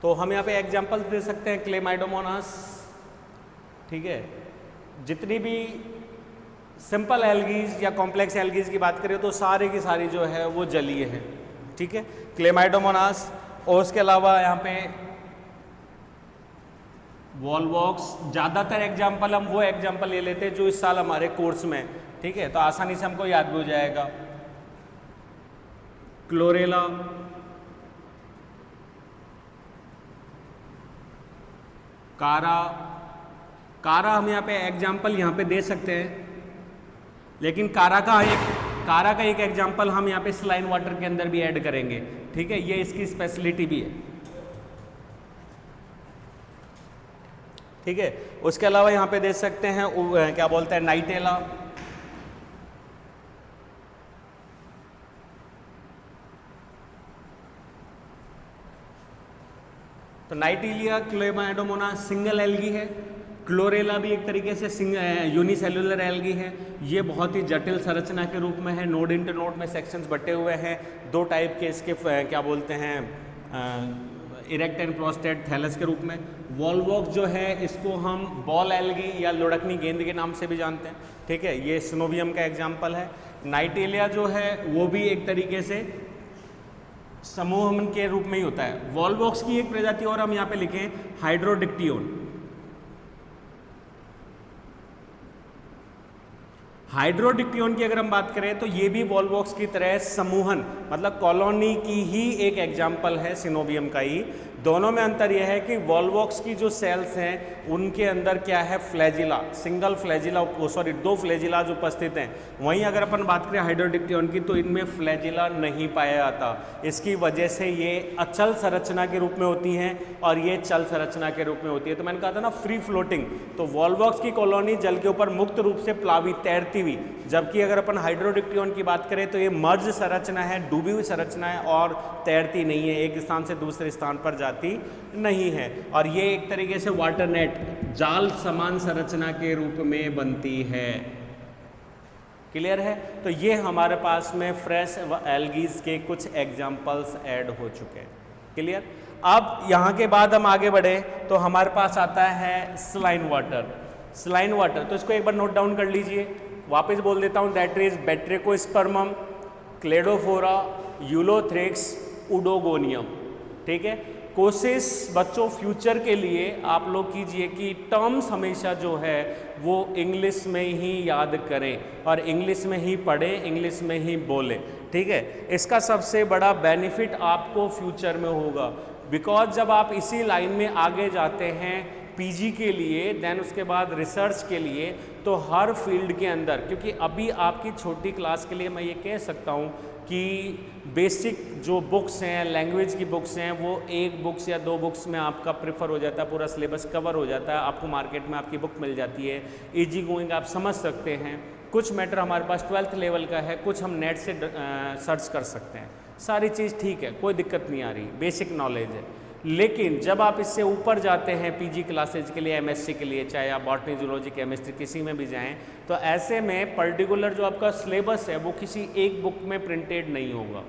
तो हम यहाँ पे एग्जाम्पल दे सकते हैं क्लेमाइडोमोनास, ठीक है। जितनी भी सिंपल एल्गीज या कॉम्प्लेक्स एल्गीज की बात करें तो सारी की सारी जो है वो जलीय है, ठीक है, क्लेमाइडोमोनास। और उसके अलावा यहाँ पे वॉलवॉक्स, ज़्यादातर एग्जाम्पल हम वो एग्जाम्पल ले लेते हैं जो इस साल हमारे कोर्स में, ठीक है, तो आसानी से हमको याद भी हो जाएगा। क्लोरेला, कारा, कारा हम यहाँ पे एग्जाम्पल यहाँ पे दे सकते हैं, लेकिन कारा का एक एग्जाम्पल हम यहाँ पे सलाइन वाटर के अंदर भी ऐड करेंगे, ठीक है, ये इसकी स्पेशलिटी भी है, ठीक है। उसके अलावा यहाँ पे दे सकते हैं क्या बोलते हैं, नाइटेला, तो नाइटीलिया क्लेमाइडोमोनास सिंगल एल्गी है। क्लोरेला भी एक तरीके से यूनिसेलुलर एल्गी है। ये बहुत ही जटिल संरचना के रूप में है, नोड इंटर नोड में सेक्शंस बटे हुए हैं, दो टाइप के इसके क्या बोलते हैं, इरेक्ट एंड प्रोस्टेट थैलस के रूप में। वॉलवॉक्स जो है इसको हम बॉल एल्गी या लुढ़कनी गेंद के नाम से भी जानते हैं, ठीक है, ये सिनोवियम का एग्जाम्पल है। नाइटेलिया जो है वो भी एक तरीके से समूह के रूप में ही होता है। वॉलवॉक्स की एक प्रजाति और हम यहाँ पे लिखें, हाइड्रोडिक्टियोन। हाइड्रोडिक्टियोन की अगर हम बात करें तो ये भी वॉलवॉक्स की तरह समूहन मतलब कॉलोनी की ही एक एग्जाम्पल है, सिनोवियम का ही। दोनों में अंतर यह है कि वॉलवॉक्स की जो सेल्स हैं उनके अंदर क्या है, फ्लैजिला, सिंगल फ्लैजिला, सॉरी दो फ्लैजिला जो उपस्थित हैं। वहीं अगर अपन बात करें हाइड्रोडिक्टियोन की तो इनमें फ्लैजिला नहीं पाया जाता। इसकी वजह से ये अचल संरचना के रूप में होती हैं और ये चल संरचना के रूप में होती है। तो मैंने कहा था ना फ्री फ्लोटिंग, तो वॉलवॉक्स की कॉलोनी जल के ऊपर मुक्त रूप से प्लावी तैरती हुई, जबकि अगर अपन हाइड्रोडिक्टियोन की बात करें तो ये मर्ज संरचना है, डूबी हुई संरचना है और तैरती नहीं है, एक स्थान से दूसरे स्थान पर जाती नहीं है। और ये एक तरीके से वाटर नेट, जाल समान संरचना के रूप में बनती है। क्लियर है? तो ये हमारे पास में फ्रेश एल्गीज के कुछ एग्जाम्पल्स ऐड हो चुके हैं। क्लियर? अब यहाँ के बाद हम आगे बढ़े तो हमारे पास आता है स्लाइन वाटर। स्लाइन वाटर, तो इसको एक बार नोट डाउन कर लीजिए, वापस बोल देता हूँ, that is Batrachospermum, Cladophora, Ulothrix, Oedogonium. ठीक है, कोशिश बच्चों फ्यूचर के लिए आप लोग कीजिए कि टर्म्स हमेशा जो है वो इंग्लिश में ही याद करें और इंग्लिश में ही पढ़ें, इंग्लिश में ही बोलें। ठीक है, इसका सबसे बड़ा बेनिफिट आपको फ्यूचर में होगा, बिकॉज जब आप इसी लाइन में आगे जाते हैं पीजी के लिए, देन उसके बाद रिसर्च के लिए, तो हर फील्ड के अंदर, क्योंकि अभी आपकी छोटी क्लास के लिए मैं ये कह सकता हूँ कि बेसिक जो बुक्स हैं, लैंग्वेज की बुक्स हैं, वो एक बुक्स या दो बुक्स में आपका प्रेफर हो जाता है, पूरा सिलेबस कवर हो जाता है, आपको मार्केट में आपकी बुक मिल जाती है, इजी गोइंग आप समझ सकते हैं। कुछ मैटर हमारे पास 12th लेवल का है, कुछ हम नेट से सर्च कर सकते हैं, सारी चीज़ ठीक है, कोई दिक्कत नहीं आ रही, बेसिक नॉलेज है। लेकिन जब आप इससे ऊपर जाते हैं पीजी क्लासेज के लिए, एमएससी के लिए, चाहे आप बॉटनी, जूलॉजी, केमिस्ट्री किसी में भी जाएं, तो ऐसे में पर्टिकुलर जो आपका सिलेबस है वो किसी एक बुक में प्रिंटेड नहीं होगा,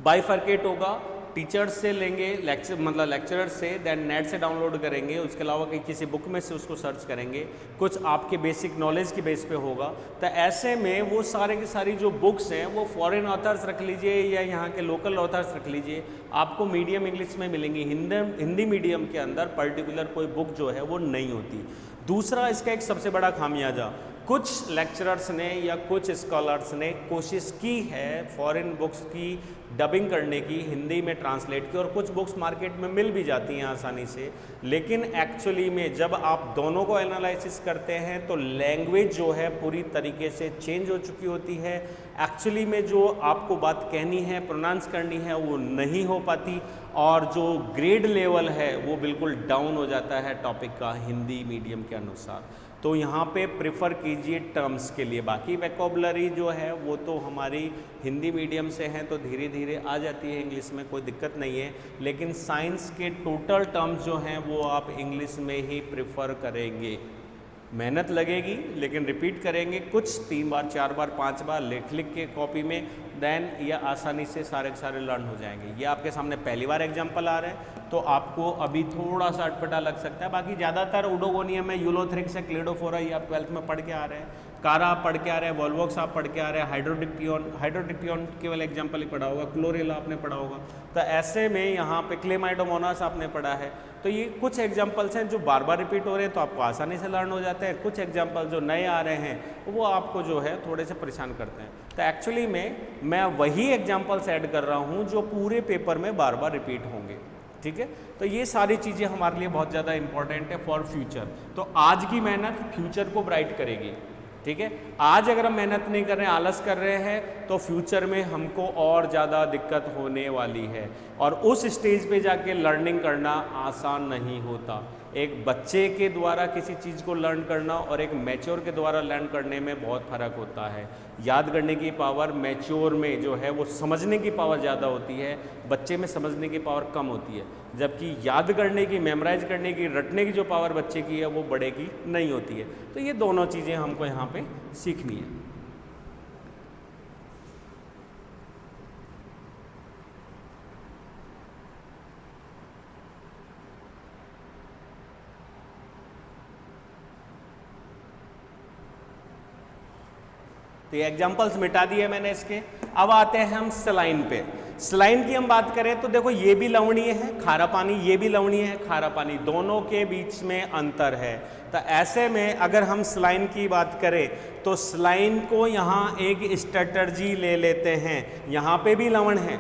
बाइफर्केट होगा। टीचर्स से लेंगे, लेक्चरर से, देन नेट से डाउनलोड करेंगे, उसके अलावा कहीं किसी बुक में से उसको सर्च करेंगे, कुछ आपके बेसिक नॉलेज की बेस पे होगा। तो ऐसे में वो सारे की सारी जो बुक्स हैं वो फॉरेन ऑथर्स रख लीजिए या यहाँ के लोकल ऑथर्स रख लीजिए, आपको मीडियम इंग्लिश में मिलेंगी। हिंदी मीडियम के अंदर पर्टिकुलर कोई बुक जो है वो नहीं होती। दूसरा, इसका एक सबसे बड़ा खामियाजा, कुछ लेक्चरर्स ने या कुछ स्कॉलर्स ने कोशिश की है फॉरेन बुक्स की डबिंग करने की, हिंदी में ट्रांसलेट की, और कुछ बुक्स मार्केट में मिल भी जाती हैं आसानी से, लेकिन एक्चुअली में जब आप दोनों को एनालिसिस करते हैं तो लैंग्वेज जो है पूरी तरीके से चेंज हो चुकी होती है। एक्चुअली में जो आपको बात कहनी है, प्रोनाउंस करनी है, वो नहीं हो पाती, और जो ग्रेड लेवल है वो बिल्कुल डाउन हो जाता है टॉपिक का हिंदी मीडियम के अनुसार। तो यहाँ पे प्रेफर कीजिए टर्म्स के लिए, बाकी वोकैबुलरी जो है वो तो हमारी हिंदी मीडियम से है तो धीरे धीरे आ जाती है इंग्लिश में, कोई दिक्कत नहीं है, लेकिन साइंस के टोटल टर्म्स जो हैं वो आप इंग्लिश में ही प्रेफर करेंगे। मेहनत लगेगी, लेकिन रिपीट करेंगे कुछ 3 बार 4 बार 5 बार लिख के कॉपी में, देन ये आसानी से सारे के सारे लर्न हो जाएंगे। ये आपके सामने पहली बार एग्जाम्पल आ रहे हैं तो आपको अभी थोड़ा सा अटपटा लग सकता है, बाकी ज़्यादातर ओडोगोनियम है, यूलोथ्रिक्स है, क्लेडोफोरा, ये आप 12th में पढ़ के आ रहे हैं, कारा आप पढ़ के आ रहे हैं, वॉल्वॉक्स आप पढ़ के आ रहे हैं, हाइड्रोडिक्टियन केवल एग्जाम्पल ही पढ़ा होगा, क्लोरेला आपने पढ़ा होगा। तो ऐसे में यहाँ पे क्लेमाइडोमोनास आपने पढ़ा है। तो ये कुछ एग्जाम्पल्स हैं जो बार बार रिपीट हो रहे हैं तो आपको आसानी से लर्न हो जाते हैं, कुछ एग्जाम्पल जो नए आ रहे हैं वो आपको जो है थोड़े से परेशान करते हैं। तो एक्चुअली में मैं वही एग्जाम्पल्स ऐड कर रहा हूँ जो पूरे पेपर में बार बार रिपीट होंगे, ठीक है। तो ये सारी चीज़ें हमारे लिए बहुत ज़्यादा इंपॉर्टेंट है फॉर फ्यूचर। तो आज की मेहनत फ्यूचर को ब्राइट करेगी, ठीक है। आज अगर हम मेहनत नहीं कर रहे हैं, आलस कर रहे हैं, तो फ्यूचर में हमको और ज़्यादा दिक्कत होने वाली है और उस स्टेज पे जाके लर्निंग करना आसान नहीं होता। एक बच्चे के द्वारा किसी चीज़ को लर्न करना और एक मैच्योर के द्वारा लर्न करने में बहुत फ़र्क होता है। याद करने की पावर मैच्योर में जो है वो समझने की पावर ज़्यादा होती है, बच्चे में समझने की पावर कम होती है। जबकि याद करने की, मेमोराइज करने की, रटने की जो पावर बच्चे की है वो बड़े की नहीं होती है। तो ये दोनों चीज़ें हमको यहाँ पे सीखनी है। तो ये एग्जाम्पल्स मिटा दिए मैंने इसके। अब आते हैं हम सलाइन पे। सलाइन की हम बात करें तो देखो ये भी लवणीय है खारा पानी, ये भी लवणीय है खारा पानी, दोनों के बीच में अंतर है। तो ऐसे में अगर हम सलाइन की बात करें तो सलाइन को यहाँ एक स्ट्रैटेजी ले लेते हैं। यहाँ पे भी लवण है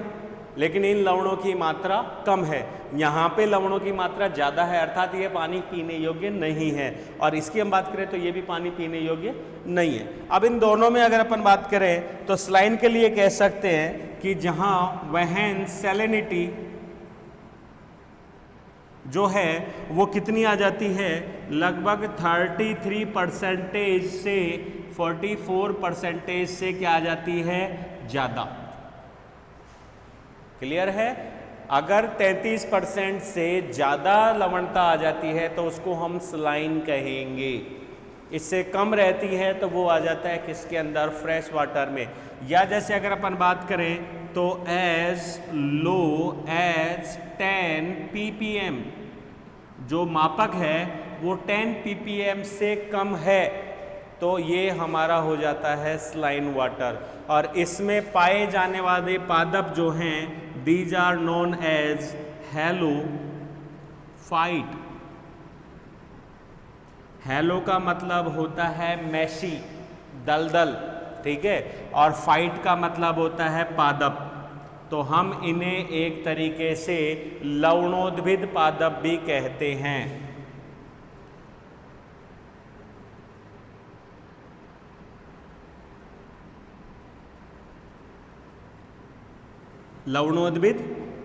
लेकिन इन लवणों की मात्रा कम है, यहाँ पे लवणों की मात्रा ज़्यादा है, अर्थात ये पानी पीने योग्य नहीं है। और इसकी हम बात करें तो ये भी पानी पीने योग्य नहीं है। अब इन दोनों में अगर अपन बात करें तो सलाइन के लिए कह सकते हैं कि जहाँ वहन सैलिनिटी जो है वो कितनी आ जाती है, लगभग 33% से 44% से क्या आ जाती है, ज़्यादा। क्लियर है। अगर 33% से ज़्यादा लवणता आ जाती है तो उसको हम सलाइन कहेंगे। इससे कम रहती है तो वो आ जाता है किसके अंदर, फ्रेश वाटर में। या जैसे अगर अपन बात करें तो एज लो एज 10 ppm, जो मापक है वो 10 ppm से कम है तो ये हमारा हो जाता है सलाइन वाटर। और इसमें पाए जाने वाले पादप जो हैं these are known as halophyte. Halo का मतलब होता है मैशी, दलदल, ठीक है, और फाइट का मतलब होता है पादप। तो हम इन्हें एक तरीके से लवणोद्भिद पादप भी कहते हैं। लवणोद्भिद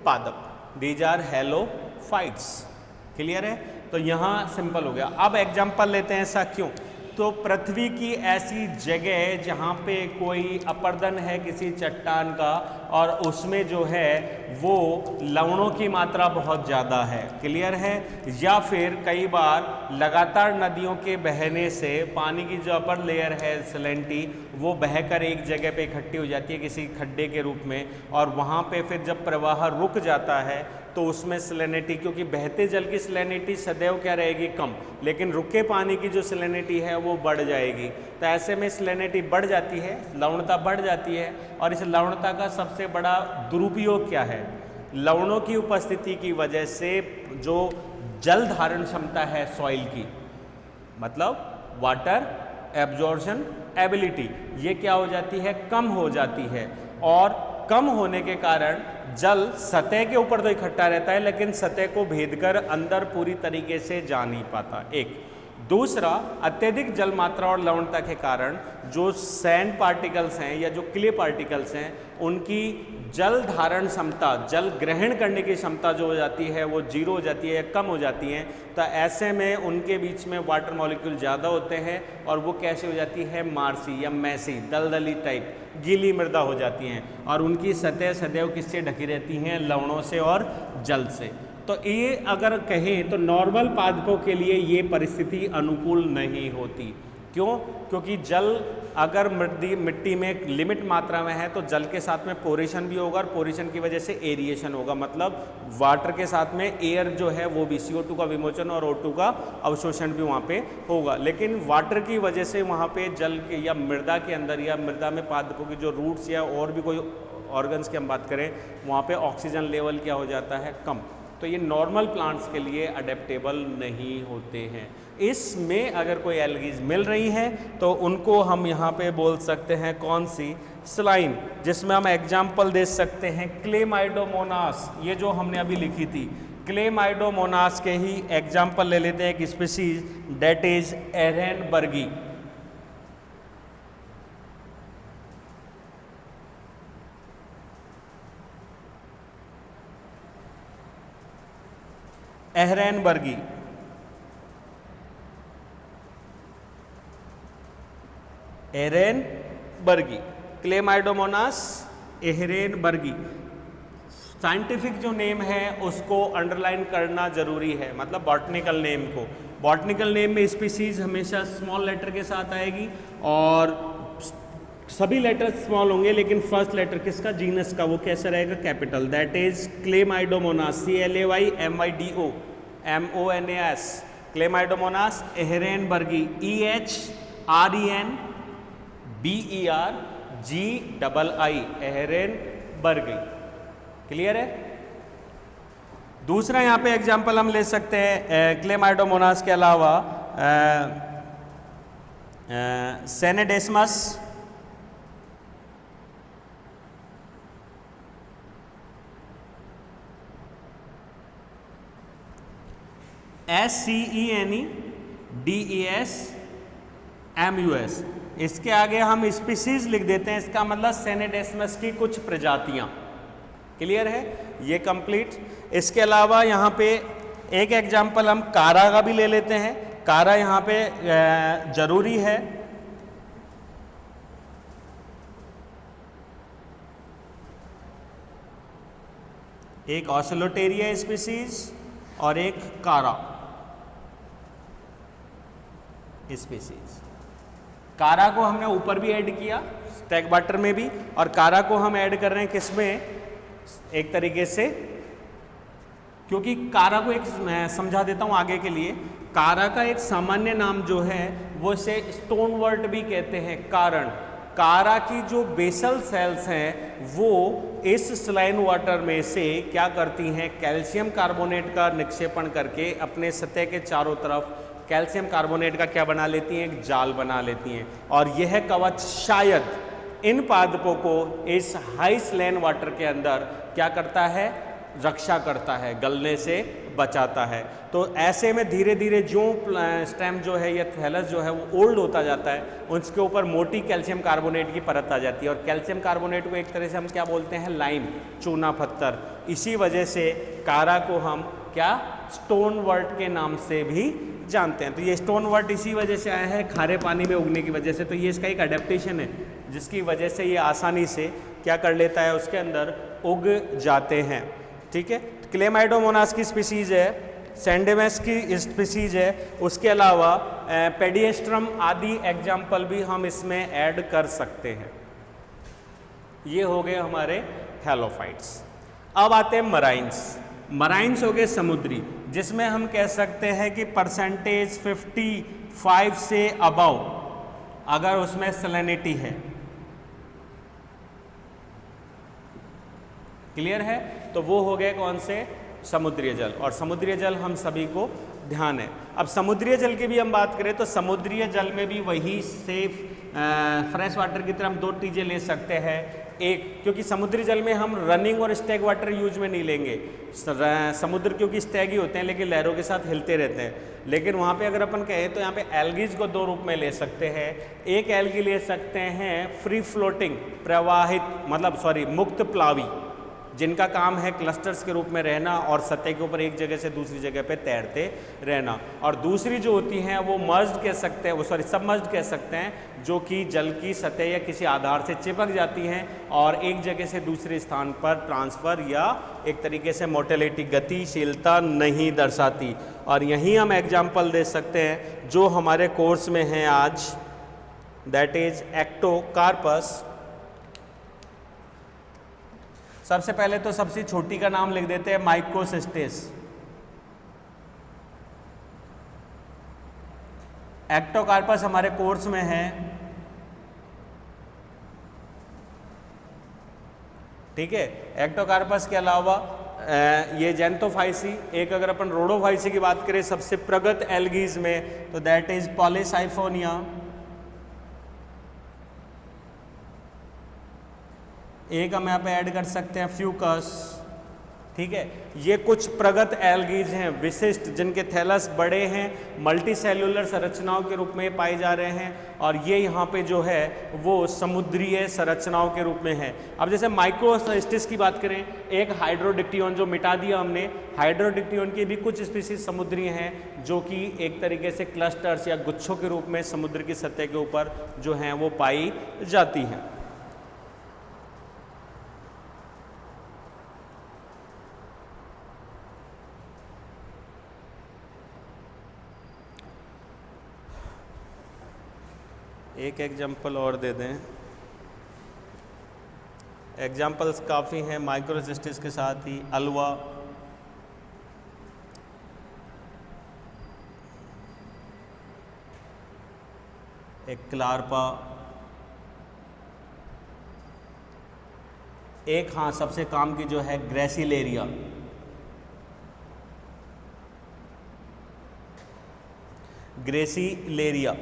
पादप, दीज आर हैलोफाइट्स। क्लियर है। तो यहाँ सिंपल हो गया। अब एग्जाम्पल लेते हैं, ऐसा क्यों? तो पृथ्वी की ऐसी जगह जहाँ पे कोई अपर्दन है किसी चट्टान का और उसमें जो है वो लवणों की मात्रा बहुत ज़्यादा है। क्लियर है। या फिर कई बार लगातार नदियों के बहने से पानी की जो अपर लेयर है सैलिनिटी वो बहकर एक जगह पे इकट्ठी हो जाती है किसी खड्डे के रूप में, और वहाँ पे फिर जब प्रवाह रुक जाता है तो उसमें सैलिनिटी, क्योंकि बहते जल की सैलिनिटी सदैव क्या रहेगी, कम, लेकिन रुके पानी की जो सैलिनिटी है वो बढ़ जाएगी। तो ऐसे में सैलिनिटी बढ़ जाती है, लवणता बढ़ जाती है। और इस लवणता का सबसे बड़ा दुरुपयोग क्या है, लवणों की उपस्थिति की वजह से जो जल धारण क्षमता है सॉइल की, मतलब वाटर एब्जॉर्प्शन एबिलिटी, ये क्या हो जाती है, कम हो जाती है। और कम होने के कारण जल सतह के ऊपर तो इकट्ठा रहता है लेकिन सतह को भेदकर अंदर पूरी तरीके से जा नहीं पाता। एक दूसरा, अत्यधिक जल मात्रा और लवणता के कारण जो सैंड पार्टिकल्स हैं या जो क्ले पार्टिकल्स हैं उनकी जल धारण क्षमता, जल ग्रहण करने की क्षमता जो हो जाती है वो जीरो हो जाती है या कम हो जाती है। तो ऐसे में उनके बीच में वाटर मॉलिक्यूल ज़्यादा होते हैं और वो कैसे हो जाती है, मार्सी या मैसी, दलदली टाइप, गीली मृदा हो जाती हैं और उनकी सतह सदैव किससे ढकी रहती हैं, लवणों से और जल से। तो ये अगर कहें तो नॉर्मल पादपों के लिए ये परिस्थिति अनुकूल नहीं होती। क्यों? क्योंकि जल अगर मिट्टी में लिमिट मात्रा में है तो जल के साथ में पोरेशन भी होगा और पोरेशन की वजह से एरिएशन होगा, मतलब वाटर के साथ में एयर जो है वो भी CO2 का विमोचन और O2 का अवशोषण भी वहाँ पे होगा। लेकिन वाटर की वजह से वहाँ पे जल के या मृदा के अंदर या मृदा में पादपों की जो रूट्स या और भी कोई ऑर्गन्स की हम बात करें, वहाँ पे ऑक्सीजन लेवल क्या हो जाता है, कम। तो ये नॉर्मल प्लांट्स के लिए अडेप्टेबल नहीं होते हैं। इसमें अगर कोई एल्गीज मिल रही है तो उनको हम यहाँ पे बोल सकते हैं कौन सी, स्लाइन, जिसमें हम एग्जाम्पल दे सकते हैं क्लेमाइडोमोनास, ये जो हमने अभी लिखी थी, क्लेमाइडोमोनास के ही एग्जाम्पल ले लेते हैं एक species that is ehrenbergii. Ehrenbergii, ehrenbergii, Chlamydomonas ehrenbergii. Scientific जो नेम है उसको अंडरलाइन करना जरूरी है, मतलब बॉटनिकल नेम को। बॉटनिकल नेम में स्पीसीज हमेशा स्मॉल लेटर के साथ आएगी और सभी लेटर स्मॉल होंगे, लेकिन फर्स्ट लेटर किसका, जीनस का, वो कैसा रहेगा, capital. That is Chlamydomonas, CLAYMIDOMONAS, Chlamydomonas ehrenbergii, EHRENBERGII, ehrenbergii. Clear है? दूसरा यहाँ पे एग्जाम्पल हम ले सकते हैं क्लेमाइडोमोनास के अलावा सेनेडेस्मस, SCENEDESMUS। इसके आगे हम स्पीसीज लिख देते हैं, इसका मतलब सेनेडेस्मस की कुछ प्रजातियां। क्लियर है? ये कंप्लीट। इसके अलावा यहाँ पे एक एग्जाम्पल हम कारा का भी ले लेते हैं। कारा यहाँ पे जरूरी है। एक ऑसिलोटेरिया स्पीसीज और एक कारा स्पीसीज। कारा को हमने ऊपर भी ऐड किया स्टैक वाटर में भी, और कारा को हम ऐड कर रहे हैं किसमें, एक तरीके से, क्योंकि कारा को एक मैं समझा देता हूं आगे के लिए। कारा का एक सामान्य नाम जो है वो इसे स्टोनवर्ट भी कहते हैं। कारण कारा की जो बेसल सेल्स हैं वो इस सलाइन वाटर में से क्या करती हैं, कैल्शियम कार्बोनेट का निक्षेपण करके अपने सतह के चारों तरफ कैल्शियम कार्बोनेट का क्या बना लेती हैं, एक जाल बना लेती हैं। और यह कवच शायद इन पादपों को इस हाई सलाइन वाटर के अंदर क्या करता है, रक्षा करता है, गलने से बचाता है। तो ऐसे में धीरे धीरे जो स्टेम जो है या थैलस जो है वो ओल्ड होता जाता है, उसके ऊपर मोटी कैल्शियम कार्बोनेट की परत आ जाती है। और कैल्शियम कार्बोनेट को एक तरह से हम क्या बोलते हैं, लाइम, चूना पत्थर। इसी वजह से कारा को हम क्या, स्टोनवर्ट के नाम से भी जानते हैं। तो ये स्टोनवर्ट इसी वजह से आया है, खारे पानी में उगने की वजह से। तो ये इसका एक अडेप्टेशन है जिसकी वजह से ये आसानी से क्या कर लेता है, उसके अंदर उग जाते हैं। ठीक है, क्लेमाइडोमोनास की स्पीसीज है, सैंडेमस की स्पीसीज है, उसके अलावा पेडिएस्ट्रम आदि एग्जाम्पल भी हम इसमें ऐड कर सकते हैं। ये हो गए हमारे हैलोफाइट्स। अब आते हैं मराइन्स। मराइन्स हो गए समुद्री, जिसमें हम कह सकते हैं कि परसेंटेज 55 से अबव अगर उसमें सैलिनिटी है। क्लियर है? तो वो हो गए कौन से, समुद्री जल। और समुद्री जल हम सभी को ध्यान है। अब समुद्री जल की भी हम बात करें तो समुद्री जल में भी वही सेफ फ्रेश वाटर की तरह हम दो चीज़ें ले सकते हैं। एक, क्योंकि समुद्री जल में हम रनिंग और स्टैग वाटर यूज में नहीं लेंगे। समुद्र क्योंकि स्टैग ही होते हैं लेकिन लहरों के साथ हिलते रहते हैं। लेकिन वहाँ पे अगर अपन कहें तो यहाँ पे एल्गीज को दो रूप में ले सकते हैं। एक एल्गी ले सकते हैं फ्री फ्लोटिंग, प्रवाहित, मतलब मुक्त प्लावी, जिनका काम है क्लस्टर्स के रूप में रहना और सतह के ऊपर एक जगह से दूसरी जगह पे तैरते रहना। और दूसरी जो होती हैं वो मर्ज्ड कह सकते हैं, वो सॉरी सबमर्ज्ड कह सकते हैं, जो कि जल की सतह या किसी आधार से चिपक जाती हैं और एक जगह से दूसरे स्थान पर ट्रांसफ़र या एक तरीके से मोटिलिटी गतिशीलता नहीं दर्शाती। और यहीं हम एग्जाम्पल दे सकते हैं जो हमारे कोर्स में हैं आज, दैट इज एक्टोकार्पस। सबसे पहले तो सबसे छोटी का नाम लिख देते हैं माइक्रोसिस्टिस। एक्टोकार्पस हमारे कोर्स में है, ठीक है। एक्टोकार्पस के अलावा ये जेंथोफाइसी, एक अगर अपन रोडोफाइसी की बात करें सबसे प्रगत एल्गीज में, तो दैट इज पॉलीसाइफोनिया। एक हम यहाँ पे ऐड कर सकते हैं फ्यूकस, ठीक है। ये कुछ प्रगत एल्गीज हैं विशिष्ट, जिनके थैलस बड़े हैं, मल्टी सेल्यूलर संरचनाओं के रूप में पाए जा रहे हैं और ये यहाँ पे जो है वो समुद्रीय संरचनाओं के रूप में है। अब जैसे माइक्रोसिस्टिस की बात करें, एक हाइड्रोडिक्टियन जो मिटा दिया हमने, हाइड्रोडिक्टियन की भी कुछ स्पीसीज समुद्रीय हैं जो कि एक तरीके से क्लस्टर्स या गुच्छों के रूप में समुद्र की सतह के ऊपर जो हैं वो पाई जाती हैं। एक एग्जाम्पल और दे दें, एग्जाम्पल्स काफ़ी हैं माइक्रोसिस्टिस के साथ ही, अलवा, एक क्लार्पा, एक हाँ सबसे काम की जो है ग्रेसिलेरिया, ग्रेसिलेरिया।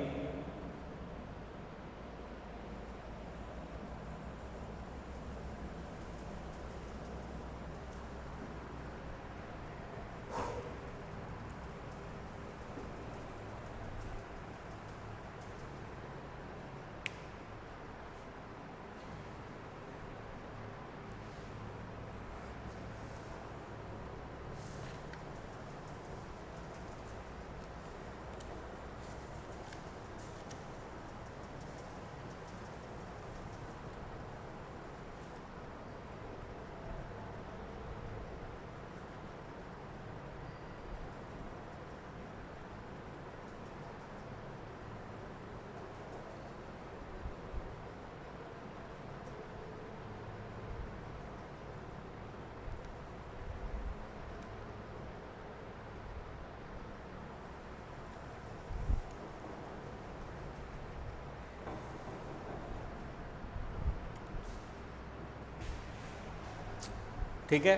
ठीक है।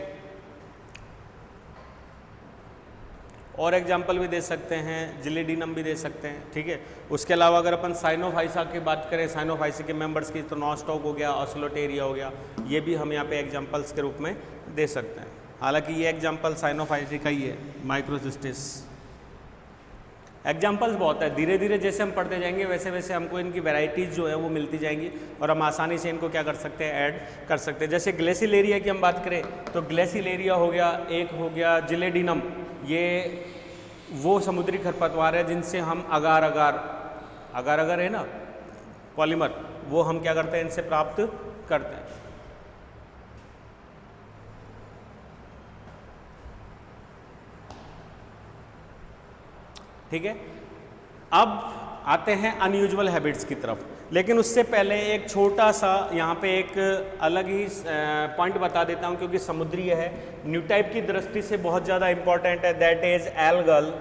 और एग्जाम्पल भी दे सकते हैं, जिलेडिनम भी दे सकते हैं, ठीक है। उसके अलावा अगर अपन साइनोफाइसा की बात करें, साइनोफाइसी के मेंबर्स की, तो नॉस्टॉक हो गया, ऑस्लोटेरिया हो गया, ये भी हम यहाँ पे एग्जाम्पल्स के रूप में दे सकते हैं। हालांकि ये एग्जाम्पल साइनोफाइसी का ही है, माइक्रोसिस्टिस। एग्जाम्पल्स बहुत है, धीरे धीरे जैसे हम पढ़ते जाएंगे वैसे वैसे हमको इनकी वैरायटीज़ जो है वो मिलती जाएंगी और हम आसानी से इनको क्या कर सकते हैं, ऐड कर सकते हैं। जैसे ग्लेसिलेरिया की हम बात करें तो ग्लेसिलेरिया हो गया, एक हो गया जिलेडिनम, ये वो समुद्री खरपतवार है जिनसे हम अगार अगार है ना पॉलीमर, वो हम क्या करते हैं, इनसे प्राप्त करते हैं। ठीक है। अब आते हैं अनयूजुअल हैबिट्स की तरफ, लेकिन उससे पहले एक छोटा सा यहाँ पे एक अलग ही पॉइंट बता देता हूँ, क्योंकि समुद्रीय है, न्यू टाइप की दृष्टि से बहुत ज़्यादा इंपॉर्टेंट है, that is algal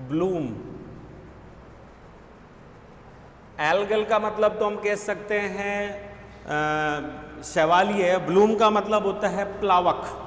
Bloom. Algal का मतलब तो हम कह सकते हैं शैवाली, ब्लूम का मतलब होता है प्लावक।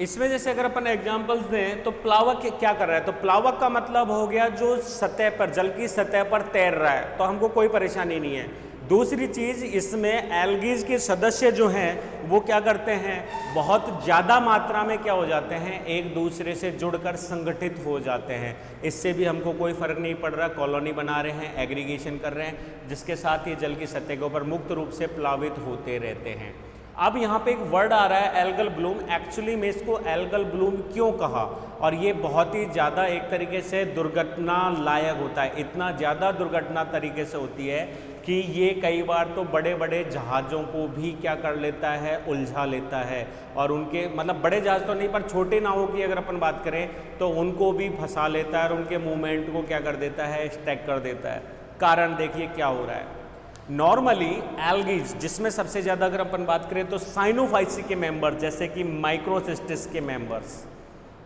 इसमें जैसे अगर अपन एग्जांपल्स दें तो प्लावक क्या कर रहा है, तो प्लावक का मतलब हो गया जो सतह पर, जल की सतह पर तैर रहा है, तो हमको कोई परेशानी नहीं है। दूसरी चीज़, इसमें एल्गीज के सदस्य जो हैं वो क्या करते हैं, बहुत ज़्यादा मात्रा में क्या हो जाते हैं, एक दूसरे से जुड़कर संगठित हो जाते हैं। इससे भी हमको कोई फ़र्क नहीं पड़ रहा, कॉलोनी बना रहे हैं, एग्रीगेशन कर रहे हैं, जिसके साथ ये जल की सतह के ऊपर मुक्त रूप से प्लावित होते रहते हैं। अब यहाँ पे एक वर्ड आ रहा है एल्गल ब्लूम। एक्चुअली में इसको एल्गल ब्लूम क्यों कहा, और ये बहुत ही ज़्यादा एक तरीके से दुर्घटना लायक होता है, इतना ज़्यादा दुर्घटना तरीके से होती है कि ये कई बार तो बड़े बड़े जहाज़ों को भी क्या कर लेता है, उलझा लेता है, और उनके मतलब बड़े जहाज़ तो नहीं पर छोटे नावों की अगर अपन बात करें तो उनको भी फंसा लेता है और उनके मूवमेंट को क्या कर देता है, स्टैक कर देता है। कारण देखिए क्या हो रहा है। नॉर्मली एल्गीज, जिसमें सबसे ज़्यादा अगर अपन बात करें तो साइनोफाइसी के मेंबर जैसे कि माइक्रोसिस्टिस के मेंबर्स,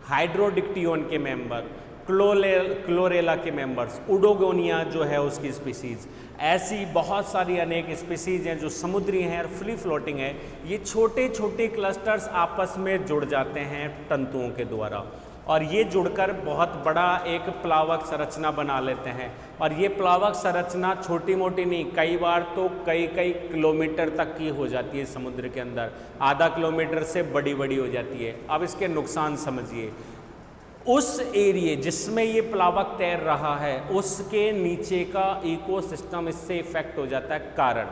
हाइड्रोडिक्टियोन के मेंबर, क्लोरेला के मेंबर्स, उडोगोनिया जो है उसकी स्पीसीज़, ऐसी बहुत सारी अनेक स्पीसीज़ हैं जो समुद्री हैं और फ्री फ्लोटिंग है। ये छोटे छोटे क्लस्टर्स आपस में जुड़ जाते हैं तंतुओं के द्वारा, और ये जुड़कर बहुत बड़ा एक प्लावक संरचना बना लेते हैं। और ये प्लावक संरचना छोटी मोटी नहीं, कई बार तो कई कई किलोमीटर तक की हो जाती है समुद्र के अंदर, आधा किलोमीटर से बड़ी बड़ी हो जाती है। अब इसके नुकसान समझिए, उस एरिए जिसमें ये प्लावक तैर रहा है उसके नीचे का इकोसिस्टम इससे इफेक्ट हो जाता है। कारण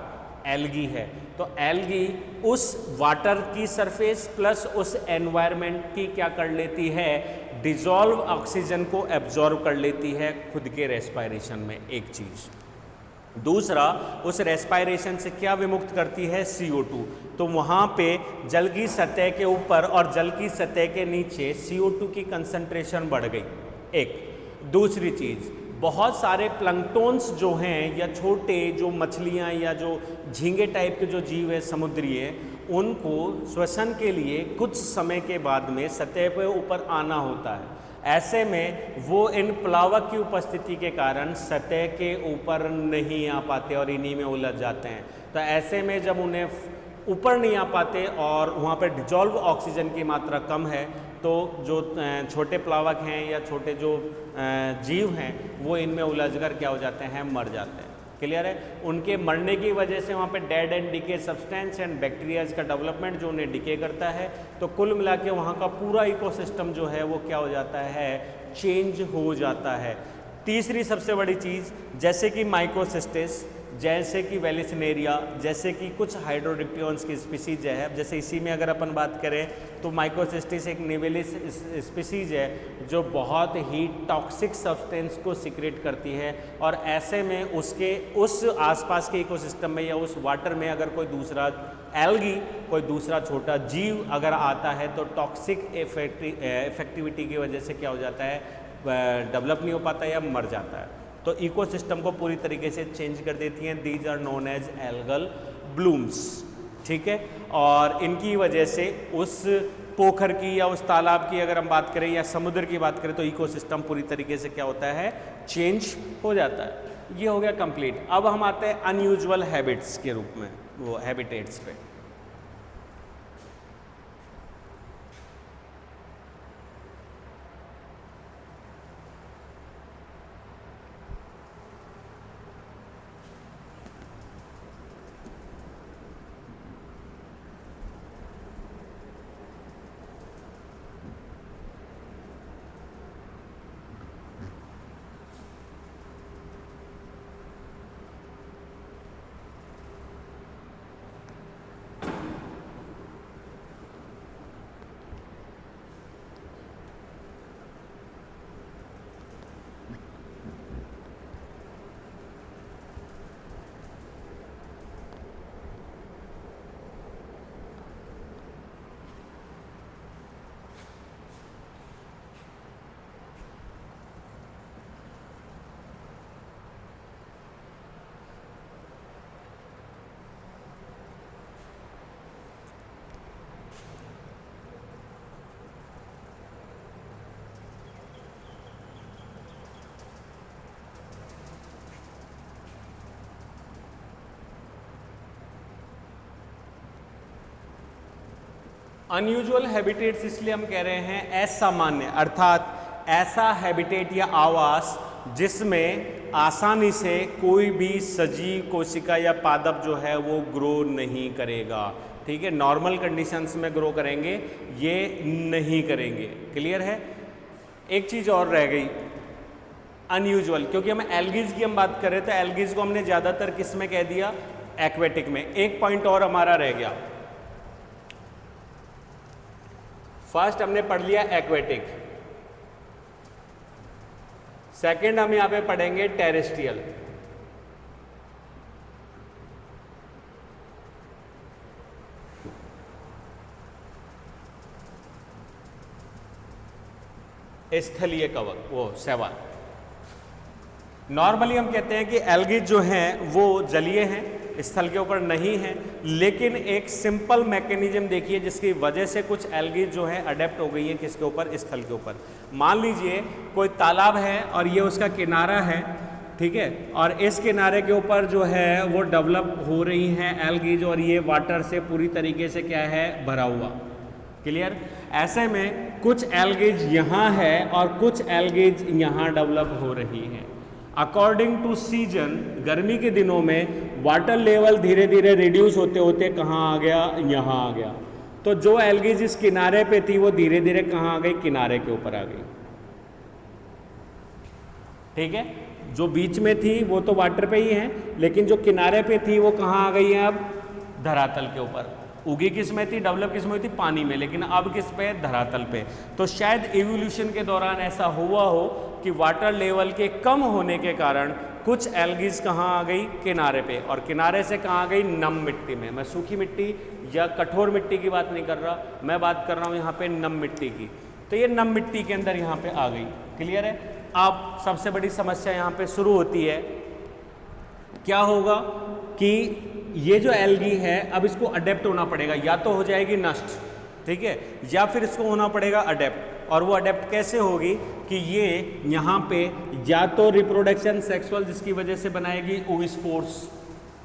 एल्गी है, तो एल्गी उस वाटर की सरफेस प्लस उस एनवायरनमेंट की क्या कर लेती है, डिजॉल्व ऑक्सीजन को एब्जॉर्ब कर लेती है खुद के रेस्पायरेशन में, एक चीज़। दूसरा, उस रेस्पायरेशन से क्या विमुक्त करती है, CO2। तो वहाँ पे जल की सतह के ऊपर और जल की सतह के नीचे CO2 की कंसंट्रेशन बढ़ गई, एक। दूसरी चीज़, बहुत सारे प्लैंक्टन्स जो हैं या छोटे जो मछलियाँ या जो झींगे टाइप के जो जीव है समुद्री, उनको श्वसन के लिए कुछ समय के बाद में सतह पे ऊपर आना होता है। ऐसे में वो इन प्लावक की उपस्थिति के कारण सतह के ऊपर नहीं आ पाते और इन्हीं में उलझ जाते हैं। तो ऐसे में जब उन्हें ऊपर नहीं आ पाते और वहाँ पर डिजॉल्व ऑक्सीजन की मात्रा कम है, तो जो छोटे प्लावक हैं या छोटे जो जीव हैं वो इनमें उलझकर क्या हो जाते हैं, मर जाते हैं। क्लियर है। उनके मरने की वजह से वहाँ पे dead and decay substance and bacterias का डेवलपमेंट जो उन्हें डिके करता है। तो कुल मिला के वहाँ का पूरा इकोसिस्टम जो है वो क्या हो जाता है, चेंज हो जाता है। तीसरी सबसे बड़ी चीज़, जैसे कि माइक्रोसिस्टिस, जैसे कि वेलिसिनेरिया, जैसे कि कुछ हाइड्रोडिक्टियंस की स्पीसीज है। अब जैसे इसी में अगर अपन बात करें तो माइक्रोसिस्टिस एक निवेलिस स्पीसीज है जो बहुत ही टॉक्सिक सब्सटेंस को सिक्रेट करती है, और ऐसे में उसके उस आसपास के इकोसिस्टम में या उस वाटर में अगर कोई दूसरा एल्गी, कोई दूसरा छोटा जीव अगर आता है तो टॉक्सिक इफेक्टिविटी की वजह से क्या हो जाता है, डेवलप नहीं हो पाता या मर जाता है। तो इकोसिस्टम को पूरी तरीके से चेंज कर देती हैं। These are known as algal blooms, ठीक है। और इनकी वजह से उस पोखर की या उस तालाब की अगर हम बात करें या समुद्र की बात करें तो इकोसिस्टम पूरी तरीके से क्या होता है, चेंज हो जाता है। ये हो गया कंप्लीट। अब हम आते हैं अनयूजुअल हैबिट्स के रूप में, वो हैबिटेट्स पे। अनयूजुअल हैबिटेट्स इसलिए हम कह रहे हैं असामान्य, अर्थात ऐसा हैबिटेट या आवास जिसमें आसानी से कोई भी सजीव कोशिका या पादप जो है वो ग्रो नहीं करेगा। ठीक है, नॉर्मल कंडीशंस में ग्रो करेंगे, ये नहीं करेंगे। क्लियर है। एक चीज़ और रह गई अनयूजुअल, क्योंकि हम एल्गीज की हम बात कर रहे थे, एल्गीज को हमने ज़्यादातर किस में कह दिया, एक्वेटिक में। एक पॉइंट और हमारा रह गया। फर्स्ट हमने पढ़ लिया एक्वेटिक, सेकंड हम यहां पे पढ़ेंगे टेरेस्ट्रियल। स्थलीय कवक, वो सेवा। नॉर्मली हम कहते हैं कि एल्गी जो हैं वो जलीय हैं, स्थल के ऊपर नहीं है, लेकिन एक सिंपल मैकेनिज्म देखिए जिसकी वजह से कुछ एल्गी जो है अडेप्ट हो गई है किसके ऊपर, स्थल के ऊपर। मान लीजिए कोई तालाब है और ये उसका किनारा है, ठीक है, और इस किनारे के ऊपर जो है वो डेवलप हो रही हैं एल्गीज, और ये वाटर से पूरी तरीके से क्या है, भरा हुआ। क्लियर। ऐसे में कुछ एल्गीज यहाँ है और कुछ एल्गीज यहाँ डेवलप हो रही हैं। अकॉर्डिंग टू सीजन, गर्मी के दिनों में वाटर लेवल धीरे धीरे रिड्यूस होते होते कहाँ आ गया, यहाँ आ गया। तो जो एल्गीज इस किनारे पे थी वो धीरे धीरे कहाँ आ गई, किनारे के ऊपर आ गई। ठीक है, जो बीच में थी वो तो वाटर पे ही है, लेकिन जो किनारे पे थी वो कहाँ आ गई है, अब धरातल के ऊपर। उगी किस में थी, डेवलप किस में हुई थी, पानी में, लेकिन अब किस पे, धरातल पे। तो शायद इवोल्यूशन के दौरान ऐसा हुआ हो कि वाटर लेवल के कम होने के कारण कुछ एल्गीज कहाँ आ गई, किनारे पे, और किनारे से कहाँ आ गई, नम मिट्टी में। मैं सूखी मिट्टी या कठोर मिट्टी की बात नहीं कर रहा, मैं बात कर रहा हूँ यहाँ पे नम मिट्टी की। तो ये नम मिट्टी के अंदर यहाँ पे आ गई। क्लियर है। अब सबसे बड़ी समस्या यहाँ पे शुरू होती है, क्या होगा कि ये जो एल्गी है अब इसको अडेप्ट होना पड़ेगा, या तो हो जाएगी नष्ट, ठीक है, या फिर इसको होना पड़ेगा अडेप्ट। और वो अडेप्ट कैसे होगी कि ये यहाँ पे या तो रिप्रोडक्शन सेक्सुअल जिसकी वजह से बनाएगी ओविस्पोर्स।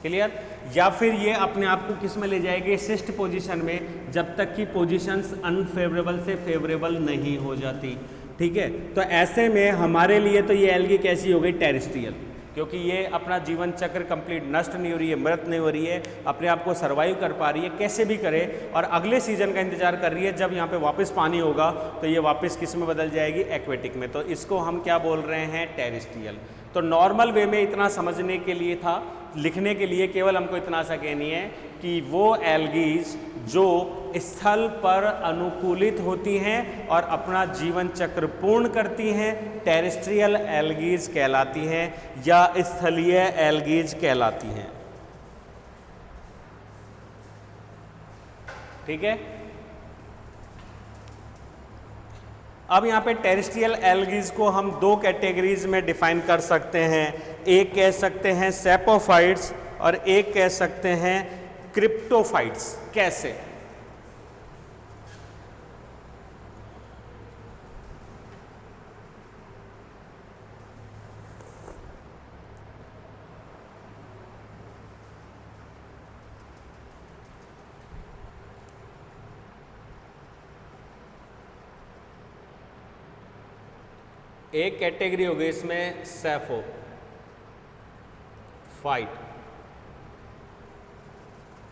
क्लियर। या फिर ये अपने आप को किस में ले जाएगी, सिस्ट पोजीशन में, जब तक कि पोजीशंस अनफेवरेबल से फेवरेबल नहीं हो जाती। ठीक है, तो ऐसे में हमारे लिए तो ये एल्गी कैसी हो गई, टेरेस्ट्रियल, क्योंकि ये अपना जीवन चक्र कंप्लीट नष्ट नहीं हो रही है, मृत नहीं हो रही है, अपने आप को सर्वाइव कर पा रही है कैसे भी करे, और अगले सीजन का इंतजार कर रही है जब यहाँ पे वापस पानी होगा तो ये वापस किस में बदल जाएगी, एक्वेटिक में। तो इसको हम क्या बोल रहे हैं, टेरेस्ट्रियल। तो नॉर्मल वे में इतना समझने के लिए था, लिखने के लिए केवल हमको इतना सा कहनी है कि वो एल्गीज जो स्थल पर अनुकूलित होती हैं और अपना जीवन चक्र पूर्ण करती हैं, टेरेस्ट्रियल एल्गीज कहलाती हैं या स्थलीय एल्गीज कहलाती हैं। ठीक है। अब यहाँ पे टेरेस्ट्रियल एल्गीज को हम दो कैटेगरीज में डिफाइन कर सकते हैं। एक कह सकते हैं सेपोफाइट्स और एक कह सकते हैं क्रिप्टोफाइट्स। कैसे? एक कैटेगरी हो गई इसमें सेफो फाइट,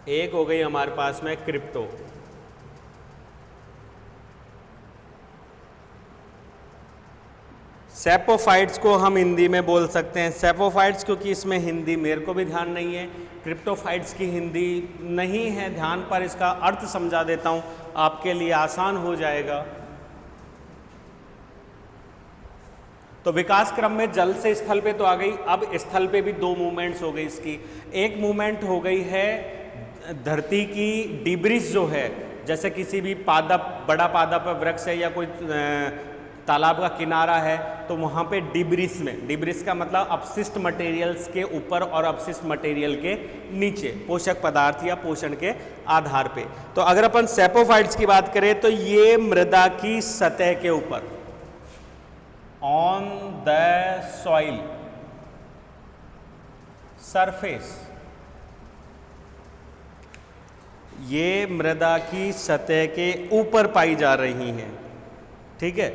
एक हो गई हमारे पास में क्रिप्टो। सेपोफाइट्स को हम हिंदी में बोल सकते हैं सेपोफाइट्स, क्योंकि इसमें हिंदी मेरे को भी ध्यान नहीं है। क्रिप्टोफाइट्स की हिंदी नहीं है ध्यान पर, इसका अर्थ समझा देता हूं आपके लिए आसान हो जाएगा। तो विकास क्रम में जल से स्थल पे तो आ गई, अब स्थल पे भी दो मूवमेंट्स हो गई इसकी। एक मूवमेंट हो गई है धरती की डिब्रिस जो है, जैसे किसी भी पादप, बड़ा पादप वृक्ष है या कोई तालाब का किनारा है, तो वहाँ पे डिब्रिस में, डिब्रिस का मतलब अपशिष्ट मटेरियल्स के ऊपर और अपशिष्ट मटेरियल के नीचे, पोषक पदार्थ या पोषण के आधार पे। तो अगर अपन सेपोफाइट्स की बात करें तो ये मृदा की सतह के ऊपर, ऑन द सॉइल सरफेस, ये मृदा की सतह के ऊपर पाई जा रही हैं। ठीक है,